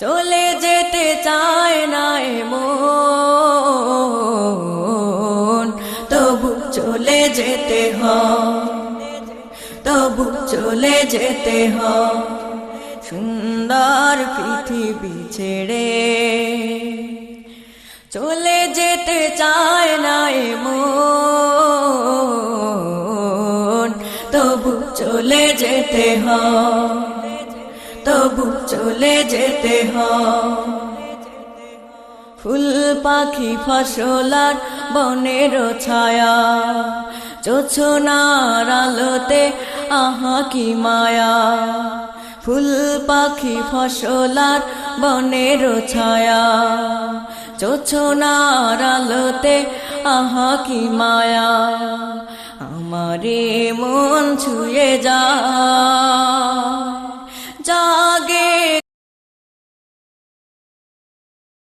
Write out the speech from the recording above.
চলে যেতে চায় না মন, তবু চলে যেতে হয়, তবু চলে যেতে হয়। সুন্দর পৃথিবী ছেড়ে চলে যেতে চায় না মন, তবু চলে যেতে হয়, তবু চলে যেতে হয়। ফুল পাখি ফসলার বনের ছায়া, জোছনার আলোতে আহা কি মায়া। ফুল পাখি ফসলার বনের ছায়া, জোছনার আলোতে আহা কি মায়া। আমারে মন ছুঁয়ে যায়,